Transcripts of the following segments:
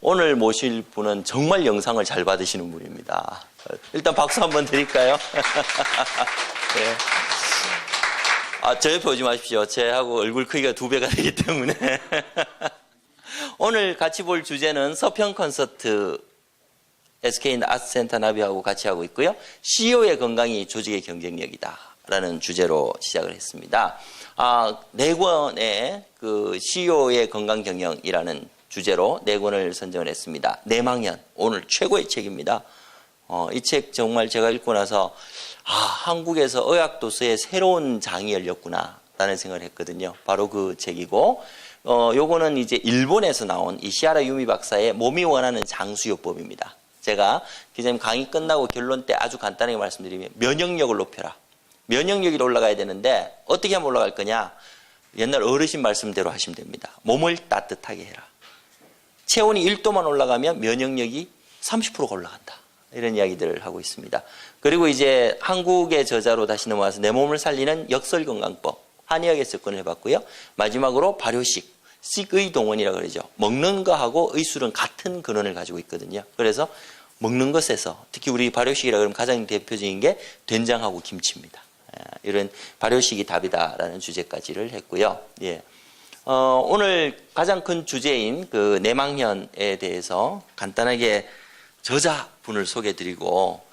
오늘 모실 분은 정말 영상을 잘 받으시는 분입니다. 일단 박수 한번 드릴까요? 네. 저 옆에 오지 마십시오. 제하고 얼굴 크기가 2배가 되기 때문에. 오늘 같이 볼 주제는 서평 콘서트 SK 아트센터 나비하고 같이 하고 있고요. CEO의 건강이 조직의 경쟁력이다 라는 주제로 시작을 했습니다. 네 권의 그 CEO의 건강 경영이라는 주제로 네 권을 선정을 했습니다. 내망현, 오늘 최고의 책입니다. 이 책 정말 제가 읽고 나서 한국에서 의학 도서에 새로운 장이 열렸구나 라는 생각을 했거든요. 바로 그 책이고, 요거는 이제 일본에서 나온 이 시하라 유미 박사의 몸이 원하는 장수요법입니다. 제가 기자님 강의 끝나고 결론 때 아주 간단하게 말씀드리면 면역력을 높여라. 면역력이 올라가야 되는데 어떻게 하면 올라갈 거냐? 옛날 어르신 말씀대로 하시면 됩니다. 몸을 따뜻하게 해라. 체온이 1도만 올라가면 면역력이 30%가 올라간다. 이런 이야기들을 하고 있습니다. 그리고 이제 한국의 저자로 다시 넘어와서 내 몸을 살리는 역설건강법, 한의학에 접근을 해봤고요. 마지막으로 발효식, 식의 동원이라고 그러죠. 먹는 거하고 의술은 같은 근원을 가지고 있거든요. 그래서 먹는 것에서 특히 우리 발효식이라 그러면 가장 대표적인 게 된장하고 김치입니다. 이런 발효식이 답이다라는 주제까지를 했고요. 예. 오늘 가장 큰 주제인 그 내망현에 대해서 간단하게 저자분을 소개해드리고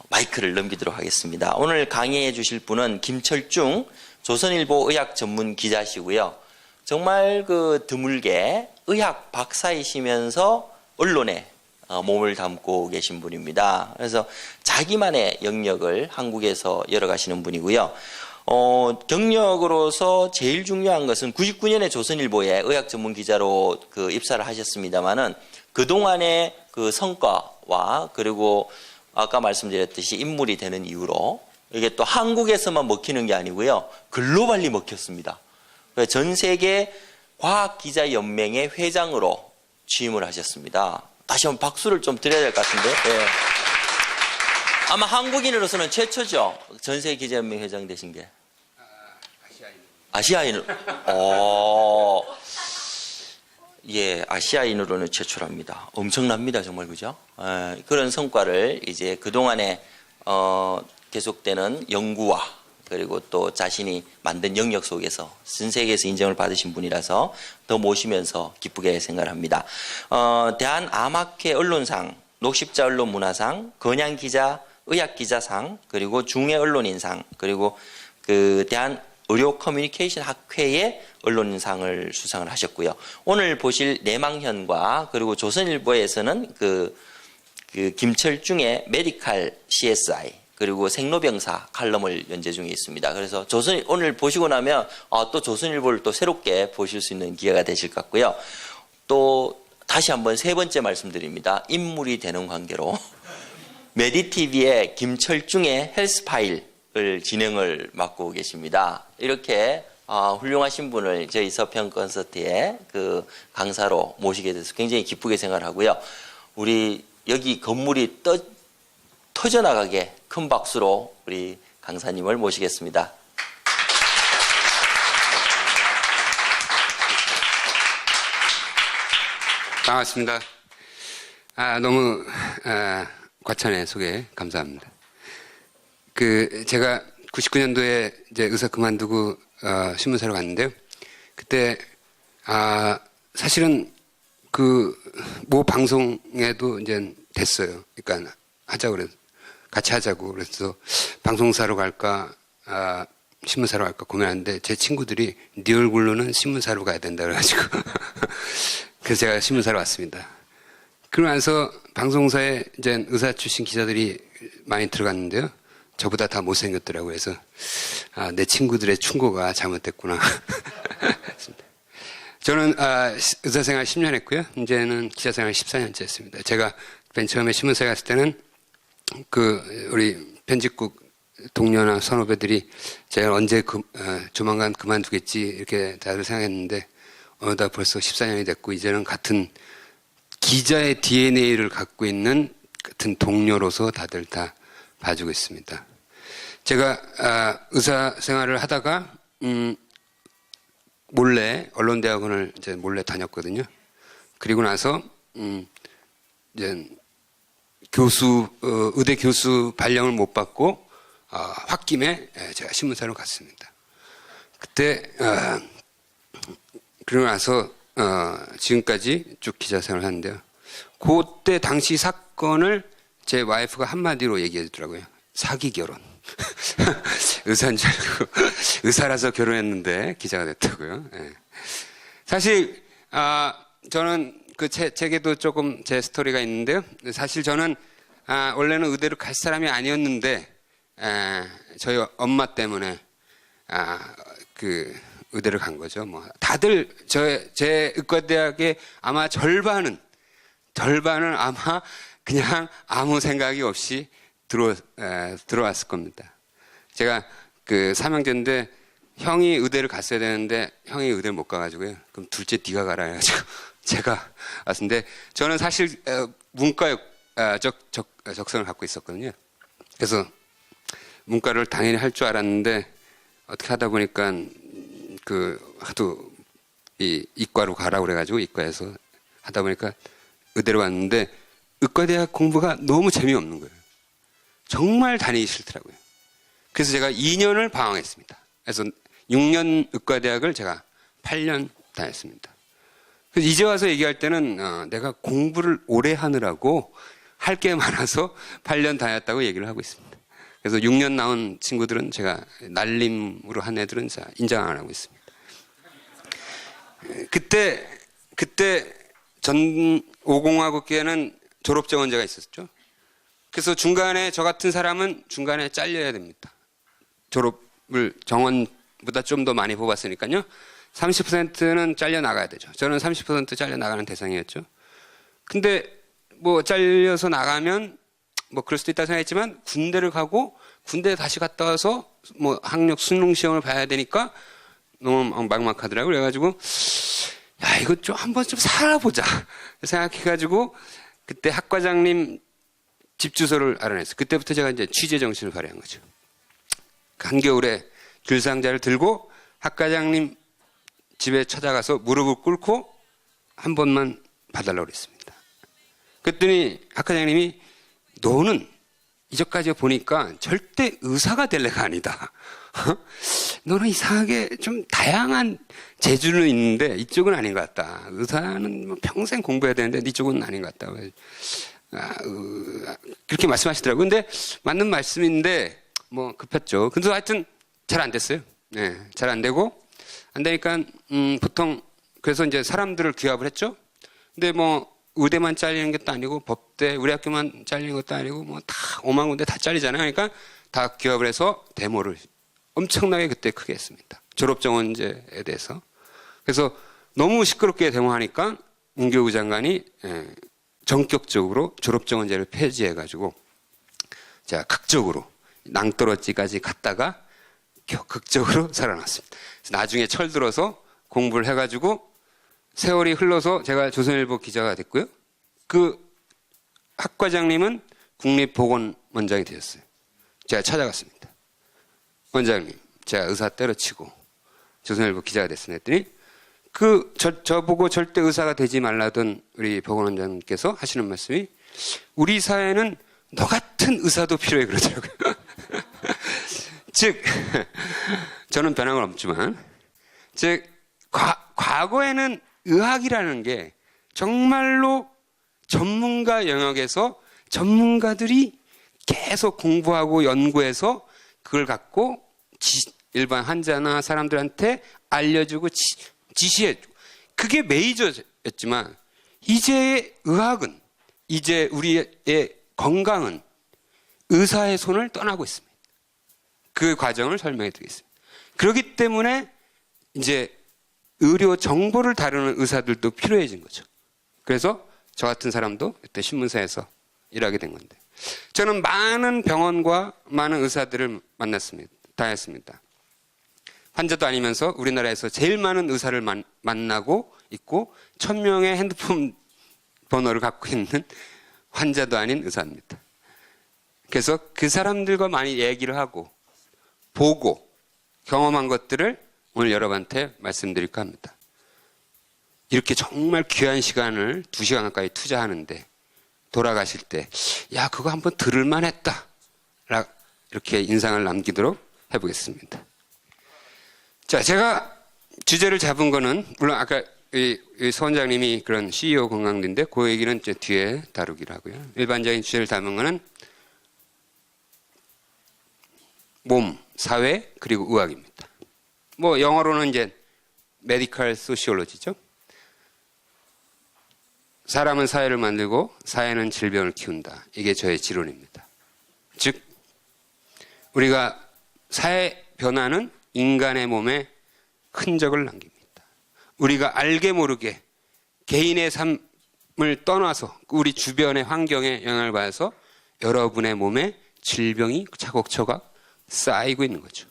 마이크를 넘기도록 하겠습니다. 오늘 강의해 주실 분은 김철중 조선일보 의학 전문 기자시고요. 정말 그 드물게 의학 박사이시면서 언론에 몸을 담고 계신 분입니다. 그래서 자기만의 영역을 한국에서 열어가시는 분이고요. 경력으로서 제일 중요한 것은 99년에 조선일보에 의학 전문 기자로 그 입사를 하셨습니다만은 그동안의 그 성과와 그리고 아까 말씀드렸듯이 인물이 되는 이유로 이게 또 한국에서만 먹히는 게 아니고요. 글로벌리 먹혔습니다. 전 세계 과학기자연맹의 회장으로 취임을 하셨습니다. 다시 한번 박수를 좀 드려야 될 것 같은데. 네. 아마 한국인으로서는 최초죠. 전 세계 기자연맹 회장 되신 게. 아시아인으로. 예, 아시아인으로는 최초랍니다. 엄청납니다, 정말, 그죠? 그런 성과를 이제 그동안에, 계속되는 연구와 그리고 또 자신이 만든 영역 속에서 전 세계에서 인정을 받으신 분이라서 더 모시면서 기쁘게 생각을 합니다. 대한암학회 언론상, 녹십자 언론문화상, 건양기자 의학기자상, 그리고 중외 언론인상, 그리고 그 대한 의료 커뮤니케이션 학회의 언론인상을 수상을 하셨고요. 오늘 보실 내망현과 그리고 조선일보에서는 그 김철중의 메디칼 CSI 그리고 생로병사 칼럼을 연재 중에 있습니다. 그래서 오늘 보시고 나면 또 조선일보를 또 새롭게 보실 수 있는 기회가 되실 것 같고요. 또 다시 한번 세 번째 말씀드립니다. 인물이 되는 관계로 메디TV의 김철중의 헬스파일을 진행을 맡고 계십니다. 이렇게 훌륭하신 분을 저희 서평 콘서트의 그 강사로 모시게 돼서 굉장히 기쁘게 생각을 하고요. 우리 여기 건물이 터져나가게 큰 박수로 우리 강사님을 모시겠습니다. 반갑습니다. 너무 과찬의 소개 감사합니다. 제가 99년도에 이제 의사 그만두고 신문사로 갔는데요. 그때 사실은 모 방송에도 이제 됐어요. 그러니까 하자고 그래서 같이 하자고 그래서 방송사로 갈까 신문사로 갈까 고민하는데 제 친구들이 네 얼굴로는 신문사로 가야 된다 그래가지고 그래서 제가 신문사로 왔습니다. 그러고 나서 방송사에 이제 의사 출신 기자들이 많이 들어갔는데요. 저보다 다 못생겼더라고요. 그래서 내 친구들의 충고가 잘못됐구나. 저는 의사생활 10년 했고요. 이제는 기자생활 14년째 했습니다. 제가 맨 처음에 신문사에 갔을 때는 우리 편집국 동료나 선후배들이 제가 언제 조만간 그만두겠지 이렇게 다들 생각했는데 어느덧 벌써 14년이 됐고 이제는 같은 기자의 DNA를 갖고 있는 같은 동료로서 다들 다 봐주고 있습니다. 제가 의사 생활을 하다가 몰래 언론대학원을 이제 몰래 다녔거든요. 그리고 나서 이제 의대 교수 발령을 못 받고 홧김에 제가 신문사로 갔습니다. 그때 그러고 나서 지금까지 쭉 기자 생활을 하는데요. 그때 당시 사건을 제 와이프가 한마디로 얘기해 주더라고요. 사기 결혼. 의사인 줄 알고 의사라서 결혼했는데 기자가 됐다고요. 예. 사실 저는 그 책에도 조금 제 스토리가 있는데요. 사실 저는 원래는 의대로 갈 사람이 아니었는데 저희 엄마 때문에 그 의대를 간 거죠. 뭐 다들 제 의과대학의 아마 절반은 아마 그냥 아무 생각이 없이 들어왔을 겁니다. 제가 그 삼형제인데 형이 의대를 갔어야 되는데 형이 의대를 못 가가지고요. 그럼 둘째 네가 가라 해가지고 제가 왔는데 저는 사실 문과 적성을 갖고 있었거든요. 그래서 문과를 당연히 할 줄 알았는데 어떻게 하다 보니까 하도 이과로 가라고 그래가지고 이과에서 하다 보니까 의대로 왔는데 의과대학 공부가 너무 재미없는 거예요. 정말 다니기 싫더라고요. 그래서 제가 2년을 방황했습니다. 그래서 6년 의과대학을 제가 8년 다녔습니다. 그래서 이제 와서 얘기할 때는 내가 공부를 오래 하느라고 할 게 많아서 8년 다녔다고 얘기를 하고 있습니다. 그래서 6년 나온 친구들은 제가 날림으로 한 애들은 인정 안 하고 있습니다. 그때 전 50화국계는 졸업정원제가 있었죠. 그래서 중간에 저 같은 사람은 중간에 잘려야 됩니다. 졸업을 정원보다 좀 더 많이 뽑았으니까요. 30%는 잘려 나가야 되죠. 저는 30% 잘려 나가는 대상이었죠. 근데 뭐 잘려서 나가면 뭐 그럴 수도 있다 생각했지만 군대를 가고 군대 다시 갔다 와서 뭐 학력 수능 시험을 봐야 되니까 너무 막막하더라고요. 그래가지고 야 이거 좀 한번 좀 살아보자 생각해가지고 그때 학과장님 집 주소를 알아냈어요. 그때부터 제가 이제 취재 정신을 발휘한 거죠. 한겨울에 귤상자를 들고 학과장님 집에 찾아가서 무릎을 꿇고 한 번만 봐달라고 그랬습니다. 그랬더니 학과장님이 너는 이전까지 보니까 절대 의사가 될 애가 아니다. 너는 이상하게 좀 다양한 재주는 있는데 이쪽은 아닌 것 같다. 의사는 뭐 평생 공부해야 되는데 이쪽은 아닌 것 같다. 그렇게 말씀하시더라고요. 근데 맞는 말씀인데 뭐 급했죠. 근데 하여튼 잘 안 됐어요. 네, 잘 안 되고 안 되니까 보통 그래서 이제 사람들을 규합을 했죠. 근데 뭐 의대만 잘리는 것도 아니고 법대 우리 학교만 잘리는 것도 아니고 뭐 다 5만 군데 다 잘리잖아요. 그러니까 다 규합을 해서 데모를 엄청나게 그때 크게 했습니다. 졸업정원제에 대해서. 그래서 너무 시끄럽게 데모하니까 문교부 장관이 전격적으로 졸업정원제를 폐지해가지고 자 극적으로 낭떠러지까지 갔다가 극적으로 살아났습니다. 나중에 철들어서 공부를 해가지고 세월이 흘러서 제가 조선일보 기자가 됐고요. 그 학과장님은 국립보건원장이 되셨어요. 제가 찾아갔습니다. 원장님, 제가 의사 때려치고 조선일보 기자가 됐습니다. 했더니 저보고 절대 의사가 되지 말라던 우리 보건원장님께서 하시는 말씀이 우리 사회는 너 같은 의사도 필요해 그러더라고요. 즉, 저는 변함은 없지만, 즉, 과거에는 의학이라는 게 정말로 전문가 영역에서 전문가들이 계속 공부하고 연구해서 그걸 갖고 일반 환자나 사람들한테 알려주고 지시해주고 그게 메이저였지만 이제의 의학은 이제 우리의 건강은 의사의 손을 떠나고 있습니다. 그 과정을 설명해 드리겠습니다. 그렇기 때문에 이제 의료 정보를 다루는 의사들도 필요해진 거죠. 그래서 저 같은 사람도 그때 신문사에서 일하게 된 건데 저는 많은 병원과 많은 의사들을 다녔습니다. 환자도 아니면서 우리나라에서 제일 많은 의사를 만나고 있고 1000명의 핸드폰 번호를 갖고 있는 환자도 아닌 의사입니다. 그래서 그 사람들과 많이 얘기를 하고 보고 경험한 것들을 오늘 여러분한테 말씀드릴까 합니다. 이렇게 정말 귀한 시간을 2시간 가까이 투자하는데 돌아가실 때, 야, 그거 한번 들을만 했다. 이렇게 인상을 남기도록 해보겠습니다. 자, 제가 주제를 잡은 거는, 물론 아까 서 원장님이 그런 CEO 건강인데, 그 얘기는 이제 뒤에 다루기로 하고요. 일반적인 주제를 담은 거는 몸, 사회, 그리고 의학입니다. 뭐, 영어로는 이제 메디컬 소시올로지죠. 사람은 사회를 만들고 사회는 질병을 키운다. 이게 저의 지론입니다. 즉, 우리가 사회 변화는 인간의 몸에 흔적을 남깁니다. 우리가 알게 모르게 개인의 삶을 떠나서 우리 주변의 환경에 영향을 받아서 여러분의 몸에 질병이 차곡차곡 쌓이고 있는 거죠.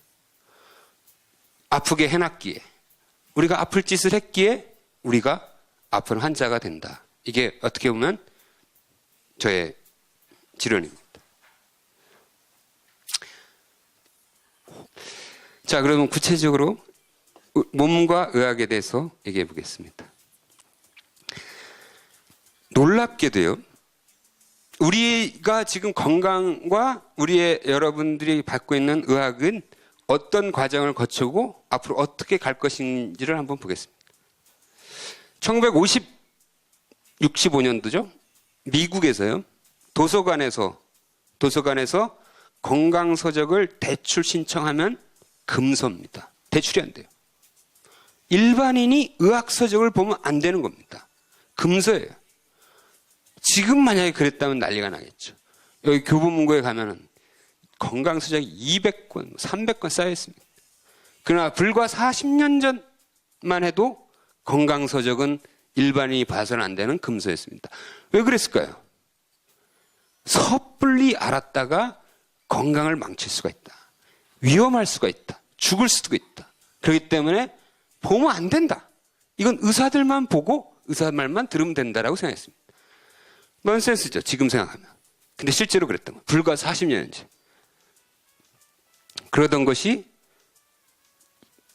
아프게 해놨기에, 우리가 아플 짓을 했기에 우리가 아픈 환자가 된다. 이게 어떻게 보면 저의 지론입니다. 자, 그러면 구체적으로 몸과 의학에 대해서 얘기해 보겠습니다. 놀랍게도요, 우리가 지금 건강과 우리의 여러분들이 받고 있는 의학은 어떤 과정을 거치고 앞으로 어떻게 갈 것인지를 한번 보겠습니다. 1965년도죠. 미국에서요, 도서관에서 건강서적을 대출 신청하면 금서입니다. 대출이 안 돼요. 일반인이 의학서적을 보면 안 되는 겁니다. 금서예요. 지금 만약에 그랬다면 난리가 나겠죠. 여기 교보문고에 가면은 건강서적이 200권, 300권 쌓여 있습니다. 그러나 불과 40년 전만 해도 건강서적은 일반인이 봐서는 안 되는 금서였습니다. 왜 그랬을까요? 섣불리 알았다가 건강을 망칠 수가 있다. 위험할 수가 있다. 죽을 수도 있다. 그렇기 때문에 보면 안 된다. 이건 의사들만 보고 의사 말만 들으면 된다라고 생각했습니다. 넌센스죠. 지금 생각하면. 근데 실제로 그랬던 거예요. 불과 40년 전. 그러던 것이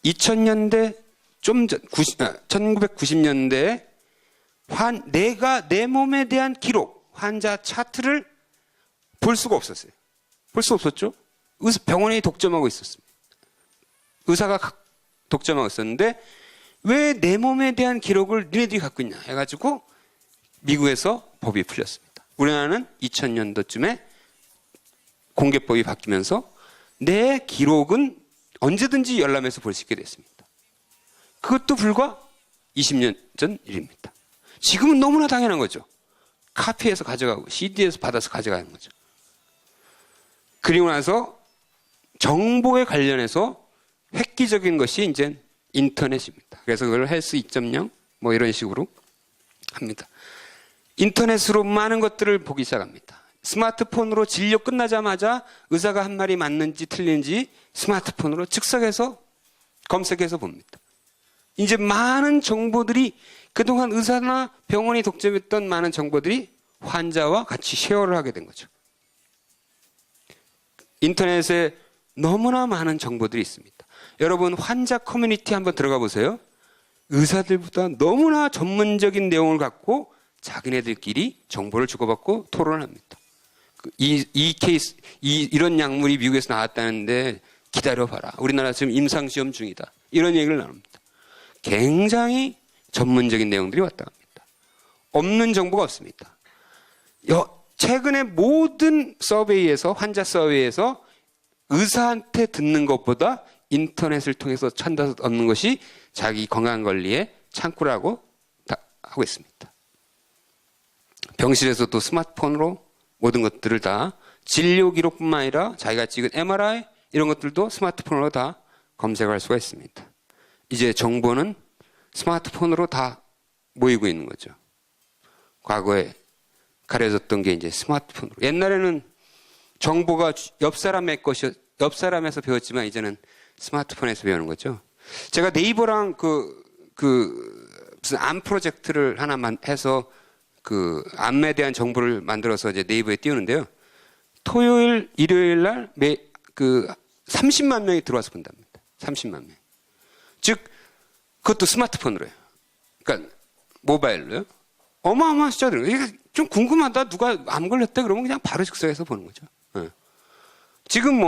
2000년대 좀 전, 1990년대에 내가 내 몸에 대한 기록, 환자 차트를 볼 수가 없었어요. 볼 수 없었죠? 병원이 독점하고 있었습니다. 의사가 독점하고 있었는데 왜 내 몸에 대한 기록을 니네들이 갖고 있냐 해가지고 미국에서 법이 풀렸습니다. 우리나라는 2000년도쯤에 공개법이 바뀌면서 내 기록은 언제든지 열람해서 볼 수 있게 됐습니다. 그것도 불과 20년 전 일입니다. 지금은 너무나 당연한 거죠. 카피해서 가져가고 CD에서 받아서 가져가는 거죠. 그리고 나서 정보에 관련해서 획기적인 것이 이제 인터넷입니다. 그래서 그걸 헬스 2.0 뭐 이런 식으로 합니다. 인터넷으로 많은 것들을 보기 시작합니다. 스마트폰으로 진료 끝나자마자 의사가 한 말이 맞는지 틀린지 스마트폰으로 즉석에서 검색해서 봅니다. 이제 많은 정보들이 그동안 의사나 병원이 독점했던 많은 정보들이 환자와 같이 쉐어를 하게 된 거죠. 인터넷에 너무나 많은 정보들이 있습니다. 여러분 환자 커뮤니티 한번 들어가 보세요. 의사들보다 너무나 전문적인 내용을 갖고 자기네들끼리 정보를 주고받고 토론을 합니다. 이런 약물이 미국에서 나왔다는데 기다려봐라. 우리나라 지금 임상시험 중이다. 이런 얘기를 나눕니다. 굉장히 전문적인 내용들이 왔다 갑니다. 없는 정보가 없습니다. 최근에 모든 서베이에서, 환자 서베이에서 의사한테 듣는 것보다 인터넷을 통해서 찾아서 얻는 것이 자기 건강관리의 창구라고 하고 있습니다. 병실에서도 스마트폰으로 모든 것들을 다 진료 기록뿐만 아니라 자기가 찍은 MRI 이런 것들도 스마트폰으로 다 검색할 수가 있습니다. 이제 정보는 스마트폰으로 다 모이고 있는 거죠. 과거에 가려졌던 게 이제 스마트폰으로. 옛날에는 정보가 옆 사람에서 배웠지만 이제는 스마트폰에서 배우는 거죠. 제가 네이버랑 무슨 암 프로젝트를 하나만 해서 암에 대한 정보를 만들어서 이제 네이버에 띄우는데요. 토요일, 일요일 날 30만 명이 들어와서 본답니다. 30만 명. 즉, 그것도 스마트폰으로 해요. 그러니까 모바일로요. 어마어마한 숫자들. 이게 좀 궁금하다. 누가 암 걸렸대? 그러면 그냥 바로 즉석에서 보는 거죠. 예. 지금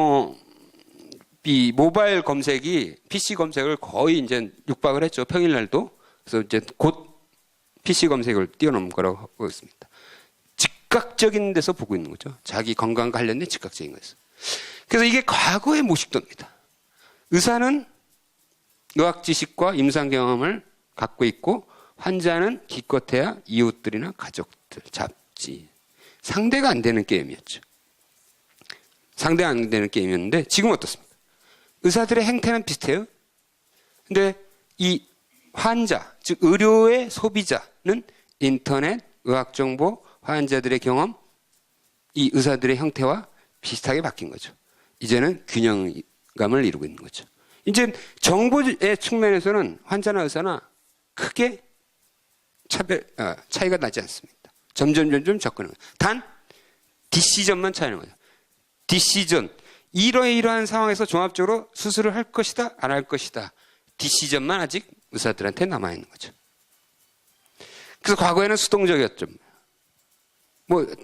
이 모바일 검색이 PC 검색을 거의 이제 육박을 했죠. 평일날도. 그래서 이제 곧 PC 검색을 뛰어넘은 거라고 하고 있습니다. 즉각적인 데서 보고 있는 거죠. 자기 건강과 관련된 즉각적인 거였어요. 그래서 이게 과거의 모식도입니다. 의사는 의학 지식과 임상 경험을 갖고 있고 환자는 기껏해야 이웃들이나 가족들, 잡지. 상대가 안 되는 게임이었죠. 상대가 안 되는 게임이었는데 지금 어떻습니까? 의사들의 행태는 비슷해요. 근데 이 환자, 즉 의료의 소비자는 인터넷, 의학정보, 환자들의 경험, 이 의사들의 형태와 비슷하게 바뀐 거죠. 이제는 균형감을 이루고 있는 거죠. 이제 정보의 측면에서는 환자나 의사나 크게 차이가 나지 않습니다. 점점 접근하는 거예요. 단 디시전만 차이는 거죠. 디시전. 이러한 상황에서 종합적으로 수술을 할 것이다, 안 할 것이다. 디시전만 아직 의사들한테 남아있는 거죠. 그래서 과거에는 수동적이었죠.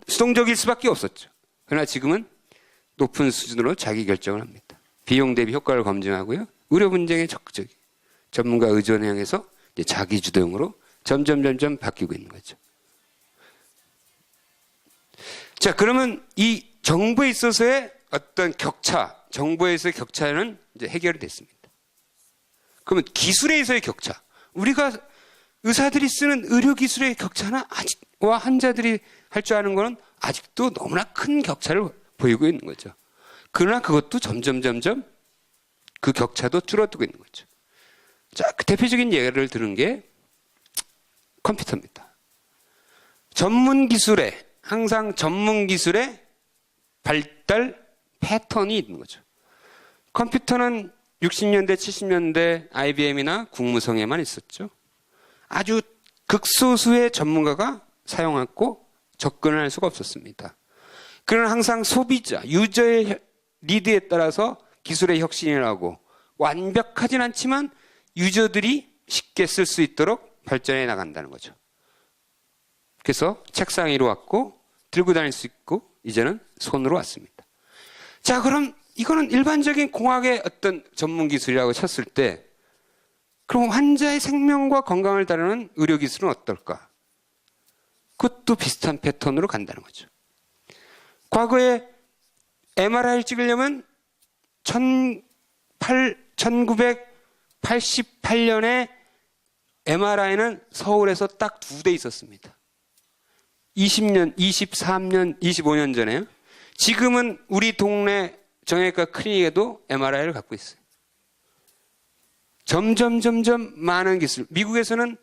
수동적일 수밖에 없었죠. 그러나 지금은 높은 수준으로 자기 결정을 합니다. 비용 대비 효과를 검증하고요. 의료 분쟁에 적극적이 전문가 의존을 향해서 이제 자기 주도형으로 점점 바뀌고 있는 거죠. 자, 그러면 이 정부에 있어서의 어떤 격차, 정보에서의 격차는 이제 해결이 됐습니다. 그러면 기술에서의 격차, 우리가 의사들이 쓰는 의료 기술의 격차나 아직과 환자들이 할 줄 아는 거는 아직도 너무나 큰 격차를 보이고 있는 거죠. 그러나 그것도 점점 그 격차도 줄어들고 있는 거죠. 자, 그 대표적인 예를 드는 게 컴퓨터입니다. 항상 전문 기술의 발달 패턴이 있는 거죠. 컴퓨터는 60년대, 70년대 IBM이나 국무성에만 있었죠. 아주 극소수의 전문가가 사용했고 접근을 할 수가 없었습니다. 그는 항상 소비자, 유저의 니드에 따라서 기술의 혁신을 하고 완벽하진 않지만 유저들이 쉽게 쓸 수 있도록 발전해 나간다는 거죠. 그래서 책상 위로 왔고 들고 다닐 수 있고 이제는 손으로 왔습니다. 자, 그럼 이거는 일반적인 공학의 어떤 전문 기술이라고 쳤을 때 그럼 환자의 생명과 건강을 다루는 의료 기술은 어떨까? 그것도 비슷한 패턴으로 간다는 거죠. 과거에 MRI를 찍으려면 1988년에 MRI는 서울에서 딱 2대 있었습니다. 20년, 23년, 25년 전에요. 지금은 우리 동네 정형외과 클리닉에도 MRI를 갖고 있어요. 점점 많은 기술. 미국에서는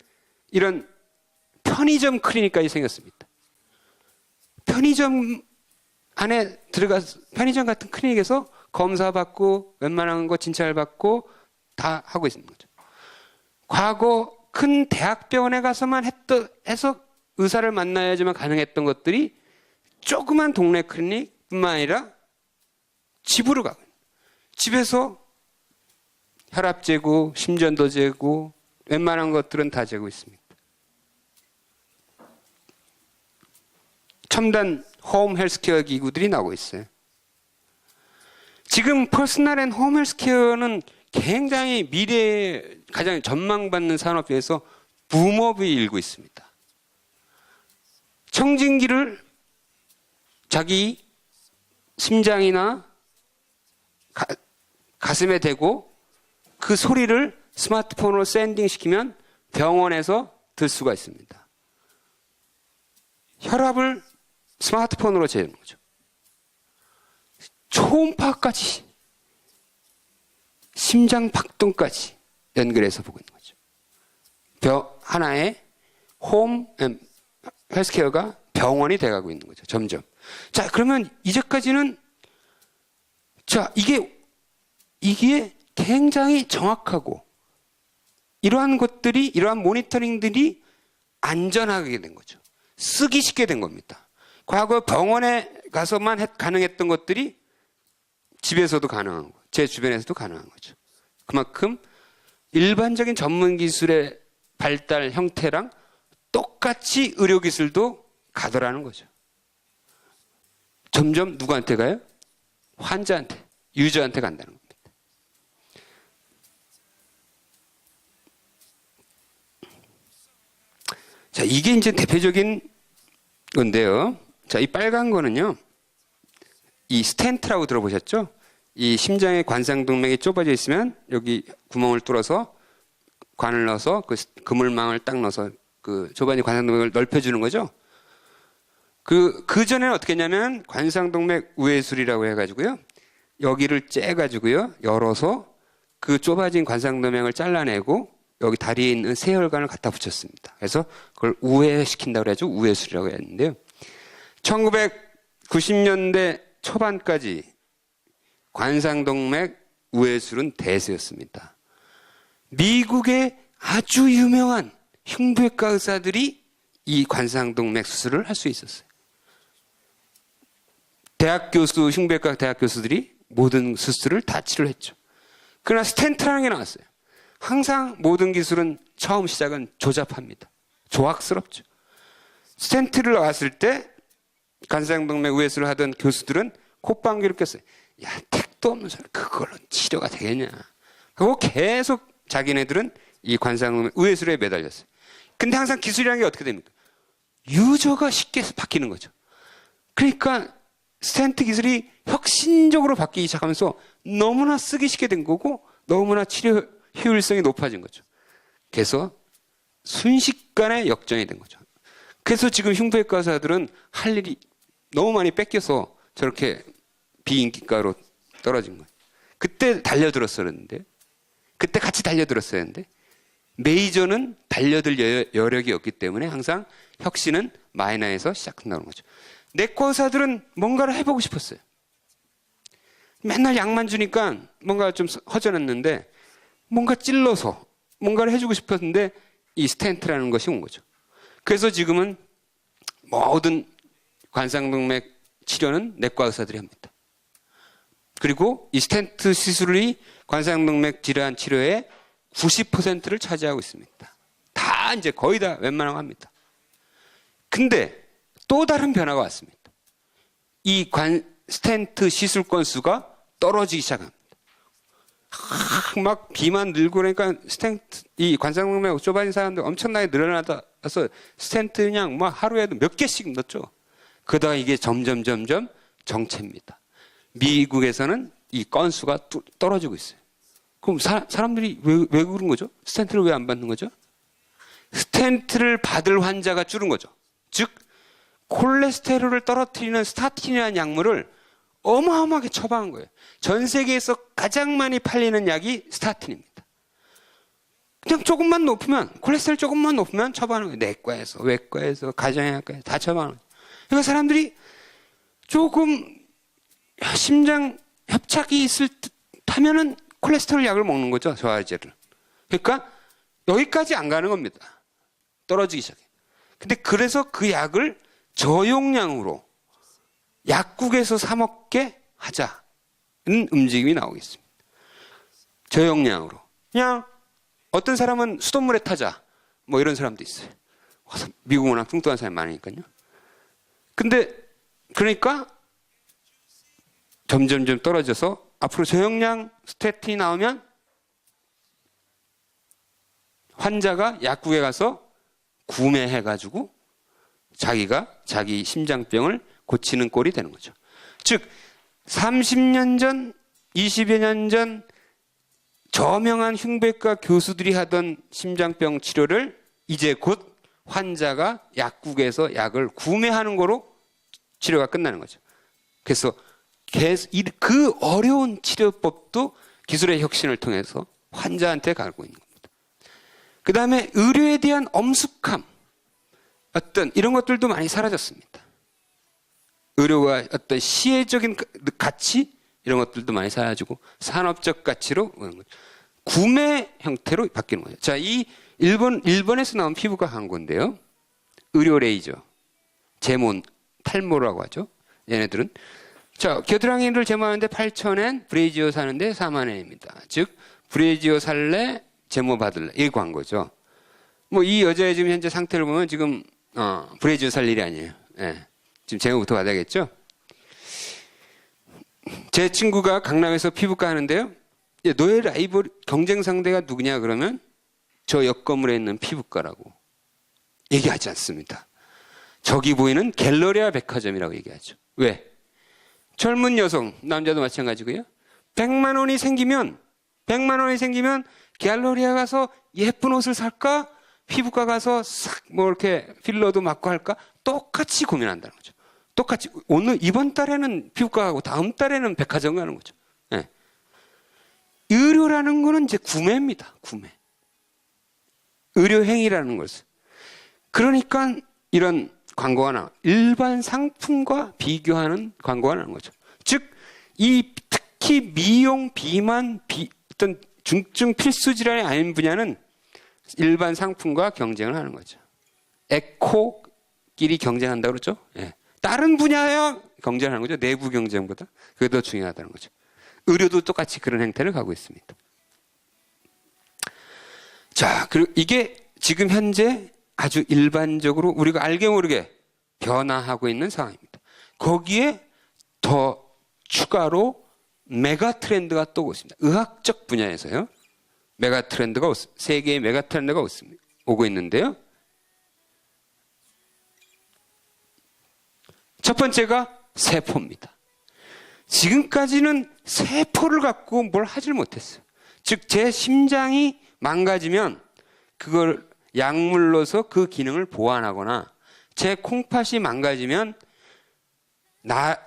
이런 편의점 클리닉까지 생겼습니다. 편의점 안에 들어가서 편의점 같은 클리닉에서 검사받고 웬만한 거 진찰받고 다 하고 있는 거죠. 과거 큰 대학병원에 가서만 해서 의사를 만나야지만 가능했던 것들이 조그만 동네 클리닉뿐만 아니라 집으로 가고 집에서 혈압 재고, 심전도 재고 웬만한 것들은 다 재고 있습니다. 첨단 홈 헬스케어 기구들이 나오고 있어요. 지금 퍼스널 앤 홈 헬스케어는 굉장히 미래에 가장 전망받는 산업에서 붐업이 일고 있습니다. 청진기를 자기 심장이나 가슴에 대고 그 소리를 스마트폰으로 샌딩시키면 병원에서 들 수가 있습니다. 혈압을 스마트폰으로 재는 거죠. 초음파까지, 심장 박동까지 연결해서 보고 있는 거죠. 하나의 홈 헬스케어가 병원이 돼가고 있는 거죠. 점점. 자, 그러면 이제까지는 이게 굉장히 정확하고 이러한 모니터링들이 안전하게 된 거죠. 쓰기 쉽게 된 겁니다. 과거 병원에 가서만 가능했던 것들이 집에서도 가능한 거죠. 제 주변에서도 가능한 거죠. 그만큼 일반적인 전문 기술의 발달 형태랑 똑같이 의료기술도 가더라는 거죠. 점점 누구한테 가요? 환자한테, 유저한테 간다는 겁니다. 자, 이게 이제 대표적인 건데요. 자, 이 빨간 거는요, 이 스텐트라고 들어보셨죠? 이 심장의 관상동맥이 좁아져 있으면 여기 구멍을 뚫어서 관을 넣어서 그 그물망을 딱 넣어서 그 좁아진 관상동맥을 넓혀주는 거죠. 그 전에는 어떻게 했냐면 관상동맥 우회술이라고 해가지고요. 여기를 째가지고요. 열어서 그 좁아진 관상동맥을 잘라내고 여기 다리에 있는 세혈관을 갖다 붙였습니다. 그래서 그걸 우회시킨다고 그래가지고 우회술이라고 했는데요. 1990년대 초반까지 관상동맥 우회술은 대세였습니다. 미국의 아주 유명한 흉부외과 의사들이 이 관상동맥 수술을 할 수 있었어요. 흉부외과 대학 교수들이 모든 수술을 다 치료했죠. 그러나 스텐트라는 게 나왔어요. 항상 모든 기술은 처음 시작은 조잡합니다. 조악스럽죠. 스텐트를 나왔을 때 관상동맥 우회술을 하던 교수들은 콧방귀를 꼈어요. 야, 택도 없는 소리, 그걸로 치료가 되겠냐. 그리고 계속 자기네들은 이 관상동맥 우회술에 매달렸어요. 근데 항상 기술이라는 게 어떻게 됩니까? 유저가 쉽게 바뀌는 거죠. 그러니까 스텐트 기술이 혁신적으로 바뀌기 시작하면서 너무나 쓰기 쉽게 된 거고 너무나 치료 효율성이 높아진 거죠. 그래서 순식간에 역전이 된 거죠. 그래서 지금 흉부외과 의사들은 할 일이 너무 많이 뺏겨서 저렇게 비인기과로 떨어진 거예요. 그때 달려들었었는데, 그때 같이 달려들었어야 했는데, 메이저는 달려들 여력이 없기 때문에 항상 혁신은 마이너에서 시작한다는 거죠. 내과 의사들은 뭔가를 해보고 싶었어요. 맨날 약만 주니까 뭔가 좀 허전했는데, 뭔가 찔러서 뭔가를 해주고 싶었는데, 이 스텐트라는 것이 온 거죠. 그래서 지금은 모든 관상동맥 치료는 내과 의사들이 합니다. 그리고 이 스텐트 시술이 관상동맥 질환 치료의 90%를 차지하고 있습니다. 다 이제 거의 다 웬만하면 합니다. 근데 또 다른 변화가 왔습니다. 이 스텐트 시술 건수가 떨어지기 시작합니다. 막 비만 늘고 그러니까 스텐트, 이 관상동맥 좁아진 사람들 엄청나게 늘어나서 스텐트 그냥 뭐 하루에도 몇 개씩 넣었죠. 그러다가 이게 점점 정체입니다. 미국에서는 이 건수가 떨어지고 있어요. 그럼 사람들이 왜 그런 거죠? 스텐트를 왜 안 받는 거죠? 스텐트를 받을 환자가 줄은 거죠. 즉 콜레스테롤을 떨어뜨리는 스타틴이라는 약물을 어마어마하게 처방한 거예요. 전 세계에서 가장 많이 팔리는 약이 스타틴입니다. 그냥 조금만 높으면, 콜레스테롤 조금만 높으면 처방하는 거예요. 내과에서, 외과에서, 가정의학과에서 다 처방하는 거예요. 그러니까 사람들이 조금 심장 협착이 있을 듯 하면은 콜레스테롤 약을 먹는 거죠. 저하제를. 그러니까 여기까지 안 가는 겁니다. 떨어지기 시작해요. 근데 그래서 그 약을 저용량으로 약국에서 사 먹게 하자는 움직임이 나오겠습니다. 저용량으로. 그냥 어떤 사람은 수돗물에 타자. 뭐 이런 사람도 있어요. 미국은 워낙 뚱뚱한 사람이 많으니까요. 근데 그러니까 점점 떨어져서 앞으로 저용량 스테틴이 나오면 환자가 약국에 가서 구매해가지고 자기가 자기 심장병을 고치는 꼴이 되는 거죠. 즉 30년 전, 20여 년 전 저명한 흉부외과 교수들이 하던 심장병 치료를 이제 곧 환자가 약국에서 약을 구매하는 거로 치료가 끝나는 거죠. 그래서 그 어려운 치료법도 기술의 혁신을 통해서 환자한테 가고 있는 겁니다. 그 다음에 의료에 대한 엄숙함, 어떤 이런 것들도 많이 사라졌습니다. 의료가 어떤 시혜적인 가치 이런 것들도 많이 사라지고 산업적 가치로 오는 거죠. 구매 형태로 바뀌는 거예요. 자, 이 일본에서 나온 피부과 광고인데요. 의료 레이저, 제모, 탈모라고 하죠. 얘네들은 자, 겨드랑이를 제모하는데 8,000엔, 브레이지어 사는데 40,000엔입니다. 즉 브레이지어 살래, 제모 받을래 이 광고죠. 뭐 이 여자의 지금 현재 상태를 보면 지금 브레이즈 살 일이 아니에요. 예. 지금 제목부터 받아야겠죠? 제 친구가 강남에서 피부과 하는데요. 너의 라이벌 경쟁 상대가 누구냐 그러면 저 옆 건물에 있는 피부과라고 얘기하지 않습니다. 저기 보이는 갤러리아 백화점이라고 얘기하죠. 왜? 젊은 여성, 남자도 마찬가지고요. 100만 원이 생기면 갤러리아 가서 예쁜 옷을 살까? 피부과 가서 싹 뭐 이렇게 필러도 맞고 할까? 똑같이 고민한다는 거죠. 똑같이 이번 달에는 피부과 가고 다음 달에는 백화점 가는 거죠. 네. 의료라는 거는 이제 구매입니다. 구매. 의료 행위라는 것을. 그러니까 이런 광고가 나와. 일반 상품과 비교하는 광고가 나오는 거죠. 즉, 이 특히 미용, 비만, 어떤 중증 필수 질환이 아닌 분야는 일반 상품과 경쟁을 하는 거죠. 에코끼리 경쟁한다고 그러죠. 예. 다른 분야야 경쟁하는 거죠. 내부 경쟁보다. 그게 더 중요하다는 거죠. 의료도 똑같이 그런 행태를 가고 있습니다. 자, 그리고 이게 지금 현재 아주 일반적으로 우리가 알게 모르게 변화하고 있는 상황입니다. 거기에 더 추가로 메가 트렌드가 또 오고 있습니다. 의학적 분야에서요. 메가 트렌드가 세계의 메가 트렌드가 오고 있는데요. 첫 번째가 세포입니다. 지금까지는 세포를 갖고 뭘 하질 못했어요. 즉, 제 심장이 망가지면 그걸 약물로서 그 기능을 보완하거나 제 콩팥이 망가지면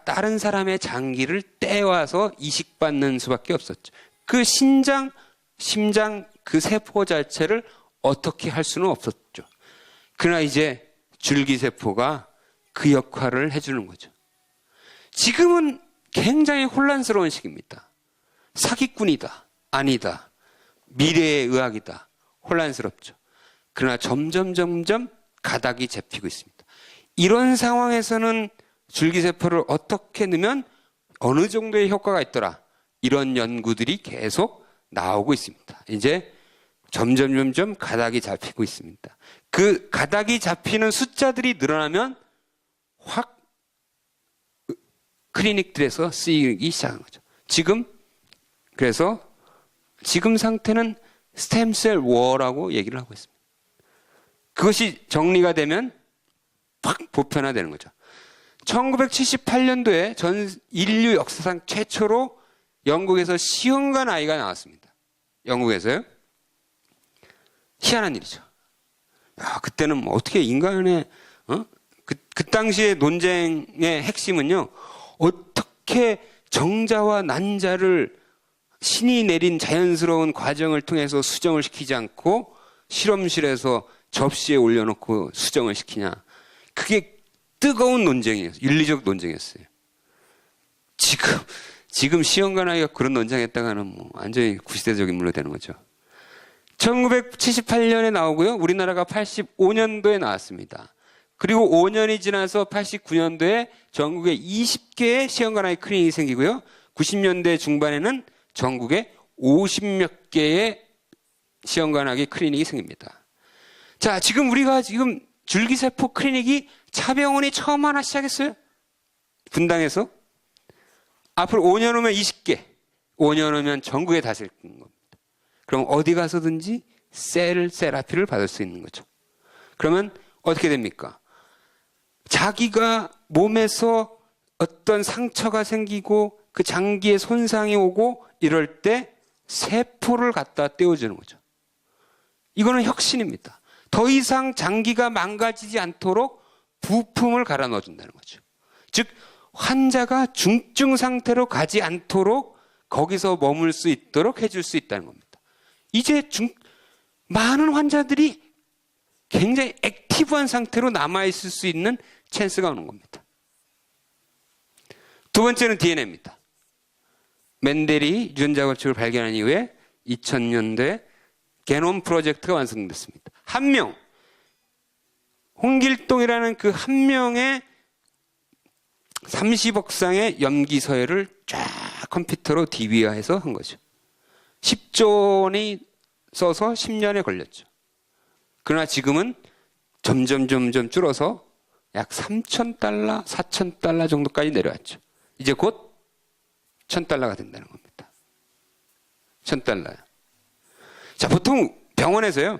다른 사람의 장기를 떼와서 이식받는 수밖에 없었죠. 그 심장 그 세포 자체를 어떻게 할 수는 없었죠. 그러나 이제 줄기세포가 그 역할을 해주는 거죠. 지금은 굉장히 혼란스러운 시기입니다. 사기꾼이다, 아니다, 미래의 의학이다, 혼란스럽죠. 그러나 점점 가닥이 잡히고 있습니다. 이런 상황에서는 줄기세포를 어떻게 넣으면 어느 정도의 효과가 있더라. 이런 연구들이 계속 나오고 있습니다. 이제 점점 가닥이 잡히고 있습니다. 그 가닥이 잡히는 숫자들이 늘어나면 확 클리닉들에서 쓰이기 시작한 거죠. 그래서 지금 상태는 스템셀 워라고 얘기를 하고 있습니다. 그것이 정리가 되면 확 보편화되는 거죠. 1978년도에 전 인류 역사상 최초로 영국에서 시험관 아이가 나왔습니다. 영국에서요. 희한한 일이죠. 그때는 뭐 어떻게 인간의 그 당시의 논쟁의 핵심은요. 어떻게 정자와 난자를 신이 내린 자연스러운 과정을 통해서 수정을 시키지 않고 실험실에서 접시에 올려놓고 수정을 시키냐. 그게 뜨거운 논쟁이었어요. 윤리적 논쟁이었어요. 지금 시험관 아이가 그런 논쟁했다가는 뭐 완전히 구시대적 인물로 되는 거죠. 1978년에 나오고요. 우리나라가 85년도에 나왔습니다. 그리고 5년이 지나서 89년도에 전국에 20개의 시험관 아이 클리닉이 생기고요. 90년대 중반에는 전국에 50몇 개의 시험관 아이 클리닉이 생깁니다. 자, 지금 우리가 줄기세포 클리닉이 차병원이 처음 하나 시작했어요. 분당에서. 앞으로 5년 후면 20개. 5년 후면 전국에 다 생긴 겁니다. 그럼 어디 가서든지 셀 세라피를 받을 수 있는 거죠. 그러면 어떻게 됩니까? 자기가 몸에서 어떤 상처가 생기고 그 장기에 손상이 오고 이럴 때 세포를 갖다 떼어주는 거죠. 이거는 혁신입니다. 더 이상 장기가 망가지지 않도록 부품을 갈아 넣어준다는 거죠. 즉 환자가 중증 상태로 가지 않도록 거기서 머물 수 있도록 해줄 수 있다는 겁니다. 이제 많은 환자들이 굉장히 액티브한 상태로 남아있을 수 있는 찬스가 오는 겁니다. 두 번째는 DNA입니다. 멘델이 유전자 법칙을 발견한 이후에 2000년대 게놈 프로젝트가 완성됐습니다. 한 명, 홍길동이라는 그 한 명의 30억 쌍의 염기 서열을 쫙 컴퓨터로 DB화해서 한 거죠. 10조 원이 써서 10년에 걸렸죠. 그러나 지금은 점점 줄어서 약 3,000달러, 4,000달러 정도까지 내려왔죠. 이제 곧 1,000달러가 된다는 겁니다. 1,000달러요. 자, 보통 병원에서요,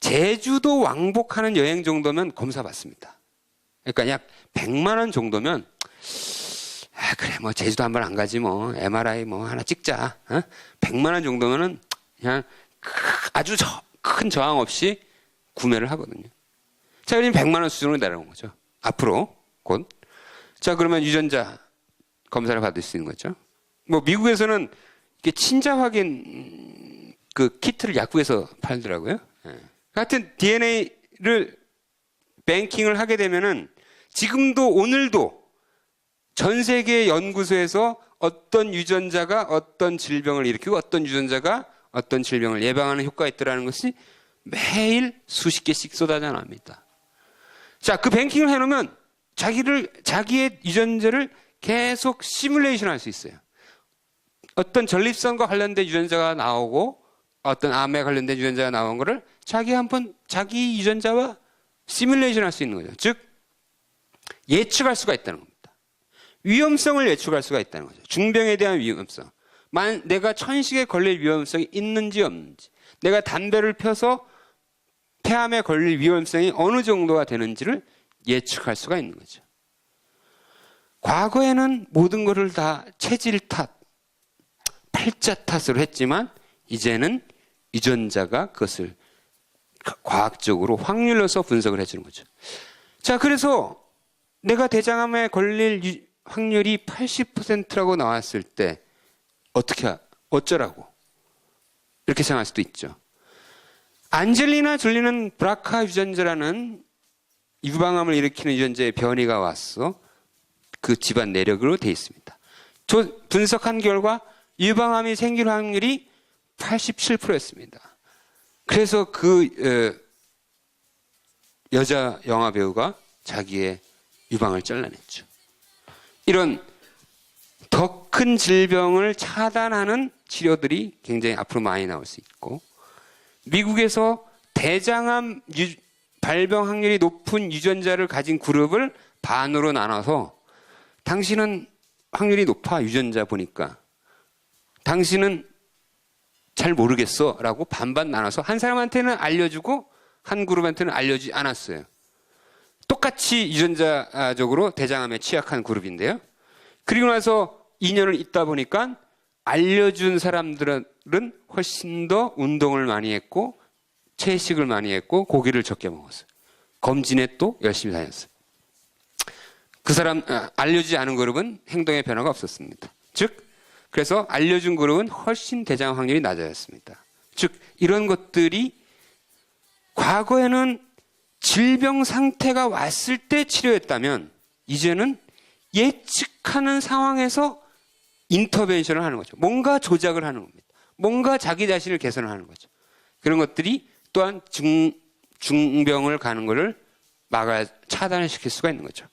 제주도 왕복하는 여행 정도면 검사 받습니다. 그러니까 약 100만 원 정도면, 그래, 뭐, 제주도 한번 안 가지, 뭐, MRI 뭐, 하나 찍자. 100만 원 정도면은 그냥 아주 큰 저항 없이 구매를 하거든요. 자, 그러면 100만 원 수준으로 내려온 거죠. 앞으로, 곧. 자, 그러면 유전자 검사를 받을 수 있는 거죠. 뭐, 미국에서는 이게 친자 확인 그 키트를 약국에서 팔더라고요. 하여튼 DNA를 뱅킹을 하게 되면은 지금도 오늘도 전 세계 연구소에서 어떤 유전자가 어떤 질병을 일으키고 어떤 유전자가 어떤 질병을 예방하는 효과가 있더라는 것이 매일 수십 개씩 쏟아져 나옵니다. 자, 그 뱅킹을 해놓으면 자기의 유전자를 계속 시뮬레이션 할 수 있어요. 어떤 전립선과 관련된 유전자가 나오고 어떤 암에 관련된 유전자가 나온 거를 자기 유전자와 시뮬레이션 할 수 있는 거죠. 즉, 예측할 수가 있다는 겁니다. 위험성을 예측할 수가 있다는 거죠. 중병에 대한 위험성. 내가 천식에 걸릴 위험성이 있는지 없는지, 내가 담배를 펴서 폐암에 걸릴 위험성이 어느 정도가 되는지를 예측할 수가 있는 거죠. 과거에는 모든 것을 다 체질 탓, 팔자 탓으로 했지만 이제는 유전자가 그것을 과학적으로 확률로서 분석을 해주는 거죠. 자, 그래서 내가 대장암에 걸릴 확률이 80%라고 나왔을 때 어쩌라고 이렇게 생각할 수도 있죠. 안젤리나 졸리는 브라카 유전자라는 유방암을 일으키는 유전자의 변이가 왔어. 그 집안 내력으로 되어 있습니다. 분석한 결과 유방암이 생길 확률이 87%였습니다. 그래서 여자 영화 배우가 자기의 유방을 잘라냈죠. 이런 더 큰 질병을 차단하는 치료들이 굉장히 앞으로 많이 나올 수 있고, 미국에서 대장암 발병 확률이 높은 유전자를 가진 그룹을 반으로 나눠서 당신은 확률이 높아 유전자 보니까 당신은 잘 모르겠어 라고 반반 나눠서 한 사람한테는 알려주고 한 그룹한테는 알려주지 않았어요. 똑같이 유전자적으로 대장암에 취약한 그룹인데요. 그리고 나서 2년을 있다 보니까 알려준 사람들은 훨씬 더 운동을 많이 했고 채식을 많이 했고 고기를 적게 먹었어요. 검진에 또 열심히 다녔어요. 그 사람 알려주지 않은 그룹은 행동의 변화가 없었습니다. 즉 그래서 알려준 그룹은 훨씬 대장암 확률이 낮아졌습니다. 즉 이런 것들이 과거에는 질병 상태가 왔을 때 치료했다면 이제는 예측하는 상황에서 인터벤션을 하는 거죠. 뭔가 조작을 하는 겁니다. 뭔가 자기 자신을 개선을 하는 거죠. 그런 것들이 또한 중병을 가는 것을 차단을 시킬 수가 있는 거죠.